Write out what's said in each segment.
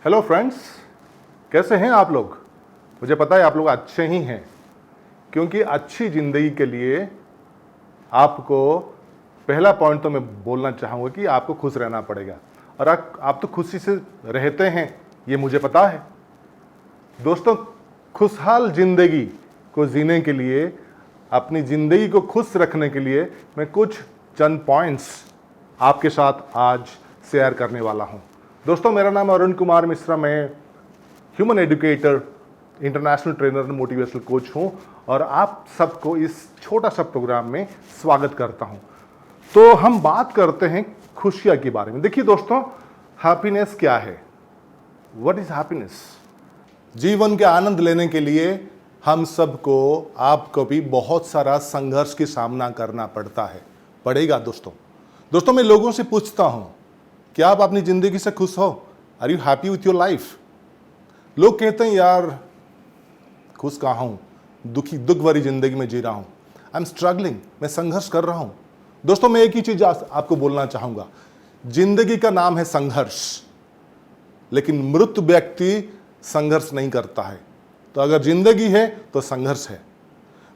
Hello friends, कैसे हैं आप लोग। मुझे पता है आप लोग अच्छे ही हैं, क्योंकि अच्छी ज़िंदगी के लिए आपको पहला पॉइंट तो मैं बोलना चाहूँगा कि आपको खुश रहना पड़ेगा। और आप तो खुशी से रहते हैं, ये मुझे पता है। दोस्तों, खुशहाल ज़िंदगी को जीने के लिए, अपनी ज़िंदगी को खुश रखने के लिए मैं कुछ चंद पॉइंट्स आपके साथ आज शेयर करने वाला हूँ। दोस्तों, मेरा नाम अरुण कुमार मिश्रा, मैं human educator, international trainer, motivational coach हूँ और आप सबको इस छोटा सा प्रोग्राम में स्वागत करता हूँ। तो हम बात करते हैं खुशियाँ के बारे में। देखिए दोस्तों, हैप्पीनेस क्या है? What is happiness? जीवन के आनंद लेने के लिए हम सबको, आपको भी बहुत सारा संघर्ष की सामना करना पड़ेगा दोस्तों। मैं लोगों से पूछता हूँ, क्या आप अपनी जिंदगी से खुश हो? Are you happy with your life? लोग कहते हैं यार खुश कहाँ हूँ, दुख भरी जिंदगी में जी रहा हूँ, आई एम स्ट्रगलिंग, मैं संघर्ष कर रहा हूँ। दोस्तों, मैं एक ही चीज आपको बोलना चाहूंगा, जिंदगी का नाम है संघर्ष, लेकिन मृत व्यक्ति संघर्ष नहीं करता है। तो अगर जिंदगी है तो संघर्ष है।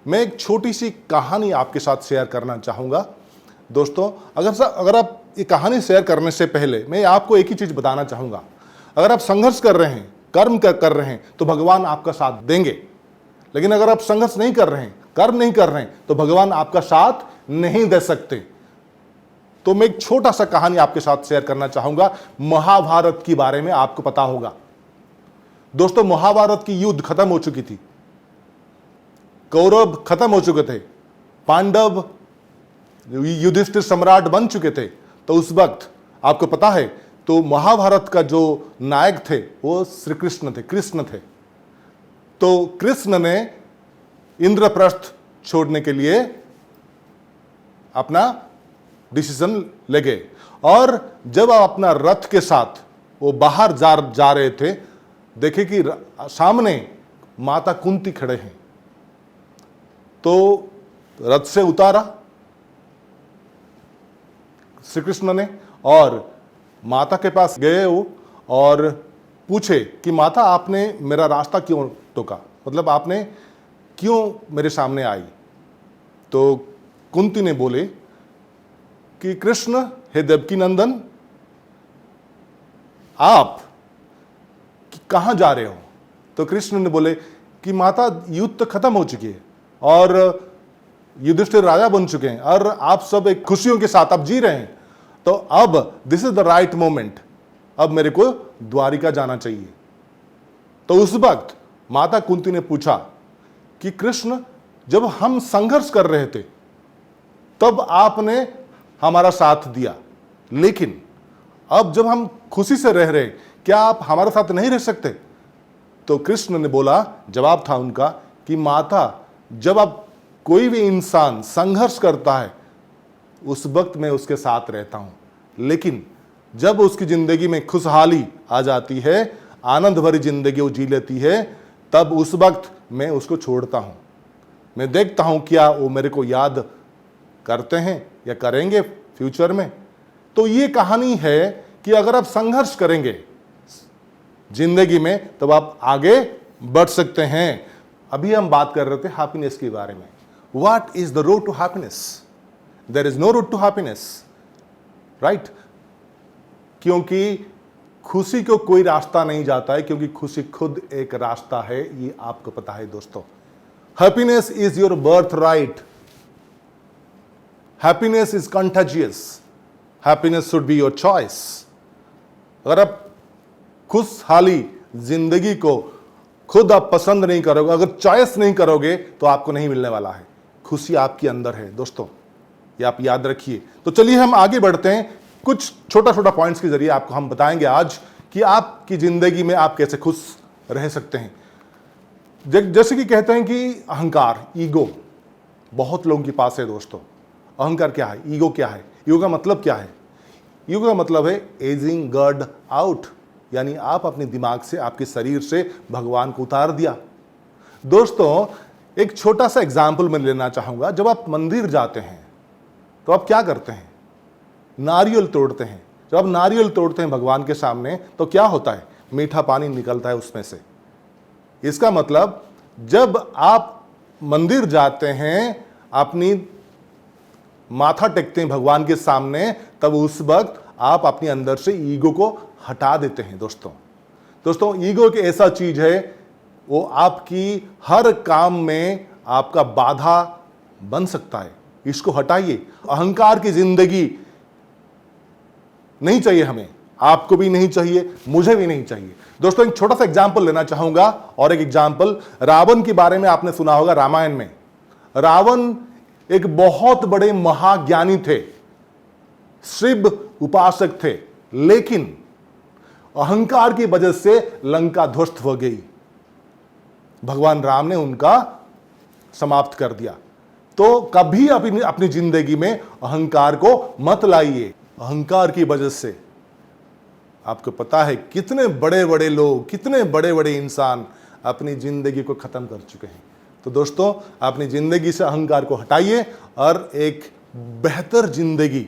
मैं एक छोटी सी कहानी आपके साथ शेयर करना चाहूंगा। दोस्तों, अगर आप ये कहानी शेयर करने से पहले मैं आपको एक ही चीज बताना चाहूंगा, अगर आप संघर्ष कर रहे हैं, कर्म कर रहे हैं, तो भगवान आपका साथ देंगे। लेकिन अगर आप संघर्ष नहीं कर रहे हैं, कर्म नहीं कर रहे हैं, तो भगवान आपका साथ नहीं दे सकते। तो मैं एक छोटा सा कहानी आपके साथ शेयर करना चाहूंगा। महाभारत के बारे में आपको पता होगा। दोस्तों, महाभारत की युद्ध खत्म हो चुकी थी, कौरव खत्म हो चुके थे, पांडव युधिष्ठिर सम्राट बन चुके थे। तो उस वक्त आपको पता है, तो महाभारत का जो नायक थे वो श्री कृष्ण थे। तो कृष्ण ने इंद्रप्रस्थ छोड़ने के लिए अपना डिसीजन ले गए, और जब आप अपना रथ के साथ वो बाहर जा रहे थे, देखे कि सामने माता कुंती खड़े हैं। तो रथ से उतारा श्री कृष्ण ने और माता के पास गए वो, और पूछे कि माता, आपने मेरा रास्ता क्यों टोका, मतलब आपने क्यों मेरे सामने आई? तो कुंती ने बोले कि कृष्ण, हे देवकी नंदन, आप कहाँ जा रहे हो? तो कृष्ण ने बोले कि माता, युद्ध तो खत्म हो चुकी है और युधिष्ठिर राजा बन चुके हैं और आप सब एक खुशियों के साथ आप जी रहे हैं। तो अब this is the right moment, अब मेरे को द्वारिका जाना चाहिए। तो उस वक्त माता कुंती ने पूछा कि कृष्ण, जब हम संघर्ष कर रहे थे तब आपने हमारा साथ दिया, लेकिन अब जब हम खुशी से रह रहे, क्या आप हमारे साथ नहीं रह सकते? तो कृष्ण ने बोला, जवाब था उनका कि माता, जब आप कोई भी इंसान संघर्ष करता है उस वक्त मैं उसके साथ रहता हूं, लेकिन जब उसकी जिंदगी में खुशहाली आ जाती है, आनंद भरी जिंदगी वो जी लेती है, तब उस वक्त मैं उसको छोड़ता हूं। मैं देखता हूं क्या वो मेरे को याद करते हैं या करेंगे फ्यूचर में। तो ये कहानी है कि अगर आप संघर्ष करेंगे जिंदगी में तब आप आगे बढ़ सकते हैं। अभी हम बात कर रहे थे हैप्पीनेस के बारे में। What is the road to happiness? There is no road to happiness, right? क्योंकि खुशी को कोई रास्ता नहीं जाता है, क्योंकि खुशी खुद एक रास्ता है, ये आपको पता है दोस्तों। Happiness is your birth right, happiness is contagious, happiness should be your choice. अगर आप खुशहाली जिंदगी को खुद आप पसंद नहीं करोगे, अगर चॉइस नहीं करोगे, तो आपको नहीं मिलने वाला है। खुशी आपके अंदर है दोस्तों, ये आप याद रखिए। तो चलिए हम आगे बढ़ते हैं। कुछ छोटा छोटा पॉइंट्स के जरिए आपको हम बताएंगे आज कि आपकी जिंदगी में आप कैसे खुश रह सकते हैं। जैसे कि कहते हैं कि अहंकार, ईगो बहुत लोगों के पास है दोस्तों। अहंकार क्या है? ईगो क्या है? ईगो का मतलब क्या है? ईगो का मतलब है एजिंग गॉड आउट, यानी आप अपने दिमाग से, आपके शरीर से भगवान को उतार दिया। दोस्तों, एक छोटा सा एग्जाम्पल मैं लेना चाहूंगा। जब आप मंदिर जाते हैं तो आप क्या करते हैं? नारियल तोड़ते हैं। जब आप नारियल तोड़ते हैं भगवान के सामने तो क्या होता है? मीठा पानी निकलता है उसमें से। इसका मतलब जब आप मंदिर जाते हैं, अपनी माथा टेकते हैं भगवान के सामने, तब उस वक्त आप अपने अंदर से ईगो को हटा देते हैं। दोस्तों ईगो एक ऐसा चीज है, वो आपकी हर काम में आपका बाधा बन सकता है। इसको हटाइए। अहंकार की जिंदगी नहीं चाहिए हमें, आपको भी नहीं चाहिए, मुझे भी नहीं चाहिए। दोस्तों एक छोटा सा एग्जाम्पल लेना चाहूंगा, और एक एग्जाम्पल रावण के बारे में आपने सुना होगा रामायण में। रावण एक बहुत बड़े महाज्ञानी थे, शिव उपासक थे, लेकिन अहंकार की वजह से लंका ध्वस्त हो गई। भगवान राम ने उनका समाप्त कर दिया। तो कभी अपनी जिंदगी में अहंकार को मत लाइए। अहंकार की वजह से आपको पता है कितने बड़े बड़े लोग, कितने बड़े बड़े इंसान अपनी जिंदगी को खत्म कर चुके हैं। तो दोस्तों अपनी जिंदगी से अहंकार को हटाइए और एक बेहतर जिंदगी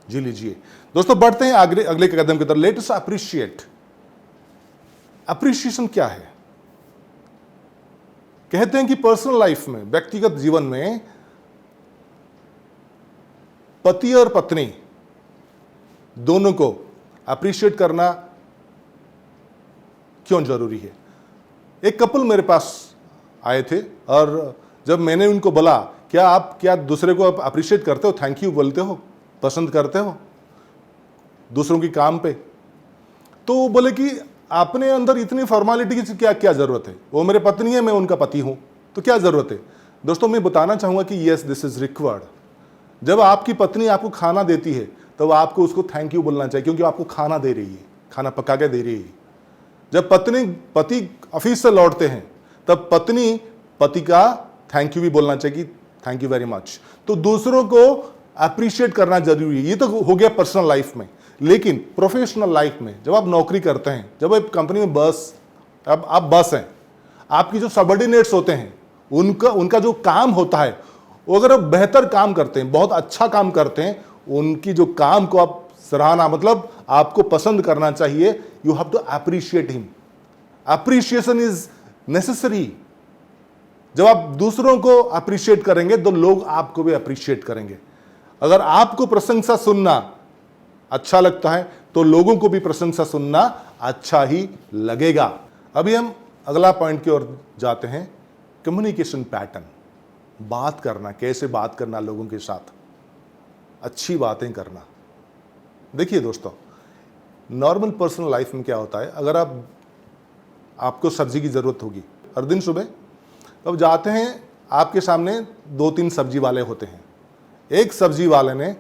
जी लीजिए। दोस्तों बढ़ते हैं अगले कदम की तरफ। Let us appreciate. अप्रिशिएशन क्या है? कहते हैं कि पर्सनल लाइफ में, व्यक्तिगत जीवन में, पति और पत्नी दोनों को अप्रिशिएट करना क्यों जरूरी है। एक कपल मेरे पास आए थे, और जब मैंने उनको बोला क्या दूसरे को अप्रिशिएट करते हो, थैंक यू बोलते हो, पसंद करते हो दूसरों की काम पे, तो वो बोले कि अपने अंदर इतनी फॉर्मेलिटी की क्या जरूरत है, वो मेरे पत्नी है, मैं उनका पति हूं, तो क्या जरूरत है। दोस्तों मैं बताना चाहूंगा कि यस, दिस इज रिक्वायर्ड। जब आपकी पत्नी आपको खाना देती है तो आपको उसको थैंक यू बोलना चाहिए, क्योंकि आपको खाना दे रही है, खाना पका के दे रही है। जब पति ऑफिस से लौटते हैं तब पत्नी पति का थैंक यू भी बोलना चाहिए कि थैंक यू वेरी मच। तो दूसरों को अप्रिशिएट करना जरूरी है। ये तो हो गया पर्सनल लाइफ में, लेकिन प्रोफेशनल लाइफ में जब आप नौकरी करते हैं, जब आप कंपनी में अब आप बस हैं, आपकी जो सबऑर्डिनेट्स होते हैं उनका जो काम होता है, वो अगर आप बेहतर काम करते हैं, बहुत अच्छा काम करते हैं, उनकी जो काम को आप सराहना, मतलब आपको पसंद करना चाहिए। You have to appreciate him. Appreciation is necessary. जब आप दूसरों को अप्रिशिएट करेंगे तो लोग आपको भी अप्रिशिएट करेंगे। अगर आपको प्रशंसा सुनना अच्छा लगता है तो लोगों को भी प्रशंसा सुनना अच्छा ही लगेगा। अभी हम अगला पॉइंट की ओर जाते हैं, कम्युनिकेशन पैटर्न। बात करना, कैसे बात करना लोगों के साथ, अच्छी बातें करना। देखिए दोस्तों, नॉर्मल पर्सनल लाइफ में क्या होता है, अगर आपको सब्जी की जरूरत होगी हर दिन सुबह, तब जाते हैं, आपके सामने 2-3 सब्जी वाले होते हैं। एक सब्जी वाले ने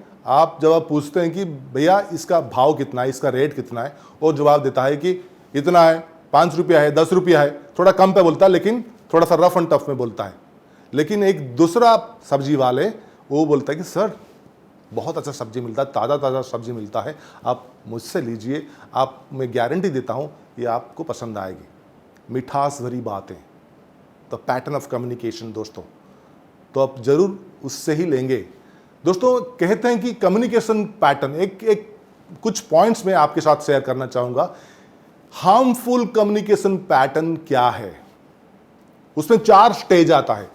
जब आप पूछते हैं कि भैया इसका भाव कितना है, इसका रेट कितना है, वो जवाब देता है कि इतना है, 5 रुपया है, 10 रुपया है, थोड़ा कम पे बोलता है, लेकिन थोड़ा सा रफ एंड टफ में बोलता है। लेकिन एक दूसरा सब्जी वाले वो बोलता है कि सर बहुत अच्छा सब्जी मिलता है, ताज़ा ताज़ा सब्जी मिलता है, आप मुझसे लीजिए, मैं गारंटी देता हूँ ये आपको पसंद आएगी। मिठास भरी बातें, तो पैटर्न ऑफ कम्युनिकेशन दोस्तों, तो आप जरूर उससे ही लेंगे। दोस्तों कहते हैं कि कम्युनिकेशन पैटर्न, एक कुछ पॉइंट्स में आपके साथ शेयर करना चाहूंगा। हार्मफुल कम्युनिकेशन पैटर्न क्या है, उसमें 4 स्टेज आता है।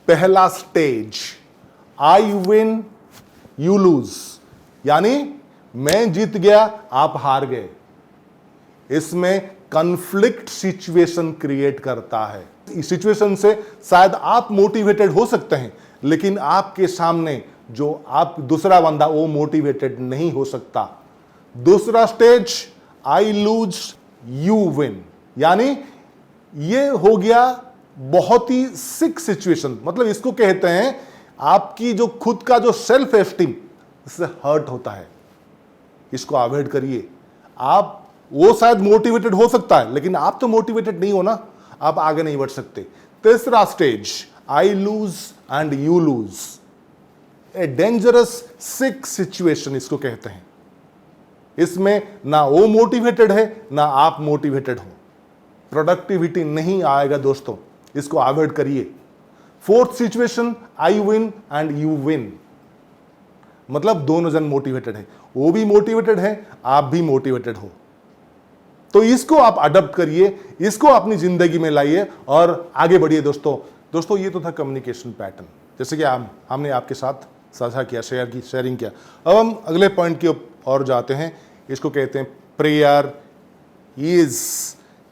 पहला stage, I win you lose, यानी मैं जीत गया आप हार गए। इसमें कॉन्फ्लिक्ट सिचुएशन क्रिएट करता है। इस सिचुएशन से शायद आप मोटिवेटेड हो सकते हैं, लेकिन आपके सामने जो आप दूसरा बंदा वो मोटिवेटेड नहीं हो सकता। दूसरा stage, I lose you win, यानी ये हो गया बहुत ही सिक सिचुएशन। मतलब इसको कहते हैं आपकी जो खुद का जो सेल्फ एस्टीम, इससे हर्ट होता है। इसको अवॉइड करिए। वो शायद मोटिवेटेड हो सकता है, लेकिन आप तो मोटिवेटेड नहीं हो ना, आप आगे नहीं बढ़ सकते। तीसरा stage, I lose and you lose, a dangerous sick situation इसको कहते हैं। इसमें ना वो मोटिवेटेड है ना आप मोटिवेटेड हो, प्रोडक्टिविटी नहीं आएगा दोस्तों, इसको अवॉइड करिए। Fourth situation, I win and you win, मतलब दोनों जन मोटिवेटेड है, वो भी मोटिवेटेड है, आप भी मोटिवेटेड हो। तो इसको आप अडॉप्ट करिए, इसको अपनी जिंदगी में लाइए और आगे बढ़िए दोस्तों। ये तो था कम्युनिकेशन पैटर्न, जैसे कि हमने आपके साथ साझा किया, शेयरिंग किया। अब हम अगले पॉइंट की ओर जाते हैं। इसको कहते हैं prayer is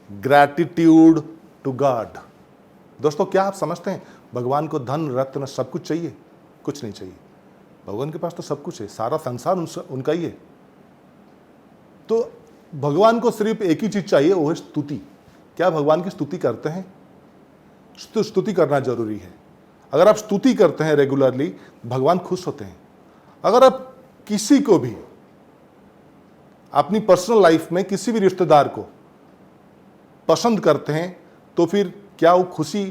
gratitude to God. दोस्तों, क्या आप समझते हैं भगवान को धन रत्न सब कुछ चाहिए? कुछ नहीं चाहिए। भगवान के पास तो सब कुछ है, सारा संसार उनका ही है। तो भगवान को सिर्फ एक ही चीज चाहिए, वो है स्तुति। क्या भगवान की स्तुति करते हैं? स्तुति करना जरूरी है। अगर आप स्तुति करते हैं रेगुलरली, भगवान खुश होते हैं। अगर आप किसी को भी अपनी पर्सनल लाइफ में किसी भी रिश्तेदार को पसंद करते हैं, तो फिर क्या वो खुशी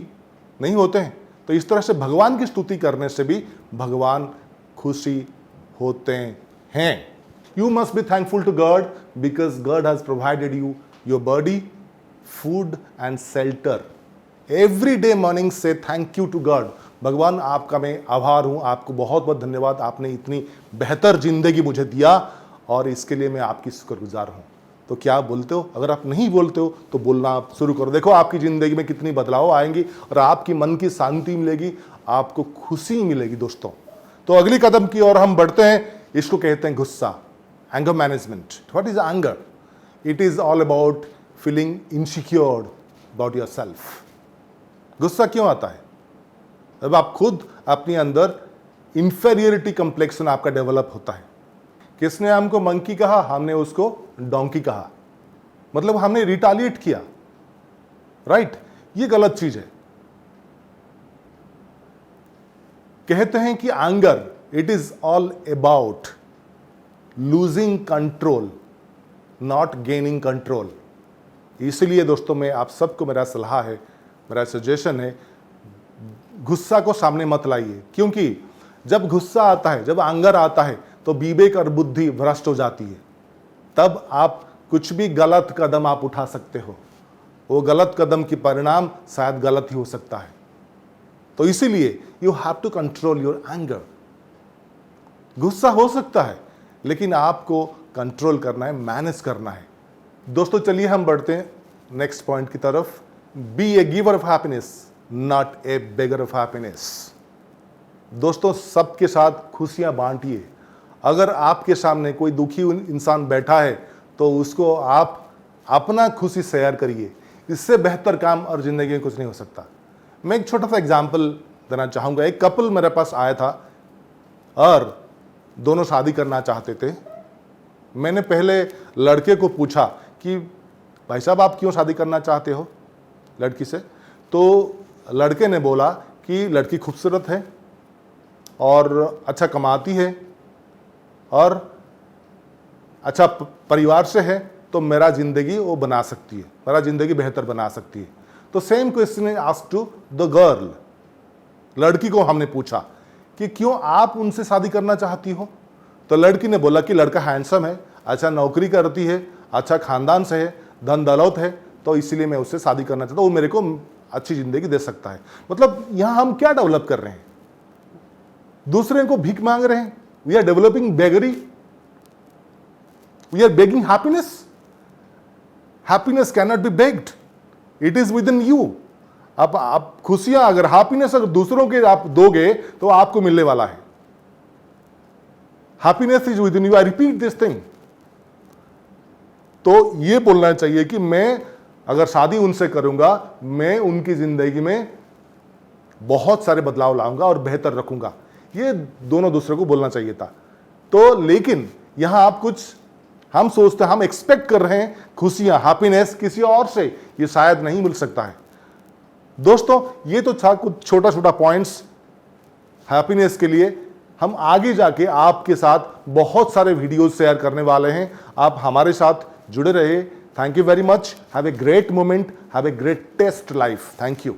नहीं होते हैं? तो इस तरह से भगवान की स्तुति करने से भी भगवान खुशी होते हैं। You must be thankful to God because God has provided you your body, food and shelter. Every day morning say thank you to God. भगवान, आपका मैं आभार हूँ, आपको बहुत बहुत धन्यवाद, आपने इतनी बेहतर जिंदगी मुझे दिया और इसके लिए मैं आपकी शुक्रगुजार हूँ। तो क्या आप बोलते हो? अगर आप नहीं बोलते हो तो बोलना आप शुरू करो। देखो आपकी ज़िंदगी में कितनी बदलाव आएंगी और आपकी मन की शांति मिलेगी, आपको खुशी मिलेगी दोस्तों। तो अगली कदम की ओर हम बढ़ते हैं। इसको कहते हैं गुस्सा, anger management. What is anger? It is all about feeling insecure about your self. गुस्सा क्यों आता है? जब आप खुद अपने अंदर इंफेरियरिटी कॉम्प्लेक्सन आपका डेवलप होता है। किसने हमको मंकी कहा, हमने उसको डोंकी कहा, मतलब हमने रिटालिएट किया, राइट? ये गलत चीज है। कहते हैं कि anger it is all about losing control, not gaining control. इसलिए दोस्तों, मैं आप सबको मेरा सलाह है, मेरा सजेशन है, गुस्सा को सामने मत लाइए। क्योंकि जब गुस्सा आता है, जब एंगर आता है, तो विवेक और बुद्धि भ्रष्ट हो जाती है। तब आप कुछ भी गलत कदम आप उठा सकते हो। वो गलत कदम की परिणाम शायद गलत ही हो सकता है। तो इसीलिए you have to control your anger. गुस्सा हो सकता है, लेकिन आपको कंट्रोल करना है, मैनेज करना है। दोस्तों, चलिए हम बढ़ते हैं नेक्स्ट पॉइंट की तरफ। Be a giver of happiness, not a beggar of happiness. दोस्तों, सबके साथ खुशियां बांटिए। अगर आपके सामने कोई दुखी इंसान बैठा है, तो उसको आप अपना खुशी शेयर करिए। इससे बेहतर काम और जिंदगी में कुछ नहीं हो सकता। मैं एक छोटा सा एग्जाम्पल देना चाहूँगा। एक कपल मेरे पास आया था और दोनों शादी करना चाहते थे। मैंने पहले लड़के को पूछा कि भाई साहब, आप क्यों शादी करना चाहते हो लड़की से? तो लड़के ने बोला कि लड़की खूबसूरत है और अच्छा कमाती है और अच्छा परिवार से है, तो मेरा जिंदगी वो बना सकती है, मेरा जिंदगी बेहतर बना सकती है। तो same question is asked to the girl. लड़की को हमने पूछा कि क्यों आप उनसे शादी करना चाहती हो? तो लड़की ने बोला कि लड़का हैंडसम है, अच्छा नौकरी करती है, अच्छा खानदान से है, धन दौलत है, तो इसलिए मैं उससे शादी करना चाहता हूँ, वो मेरे को अच्छी जिंदगी दे सकता है। मतलब यहां हम क्या डेवलप कर रहे हैं? दूसरे को भीख मांग रहे हैं। We are developing beggary, we are begging happiness. Happiness can not be begged, it is within you. अब आप खुशियां, अगर हैप्पीनेस अगर दूसरों के आप दोगे तो आपको मिलने वाला है। Happiness is within you. I repeat this thing. तो ये बोलना चाहिए कि मैं अगर शादी उनसे करूंगा, मैं उनकी जिंदगी में बहुत सारे बदलाव लाऊंगा और बेहतर रखूंगा। ये दोनों दूसरे को बोलना चाहिए था। तो लेकिन यहां आप कुछ हम सोचते हैं, हम एक्सपेक्ट कर रहे हैं खुशियां, हैप्पीनेस किसी और से, ये शायद नहीं मिल सकता है। दोस्तों, ये तो था कुछ छोटा छोटा पॉइंट्स हैप्पीनेस के लिए। हम आगे जाके आपके साथ बहुत सारे वीडियोस शेयर करने वाले हैं। आप हमारे साथ जुड़े रहे। Thank you very much. Have a great moment, have a greatest life. Thank you.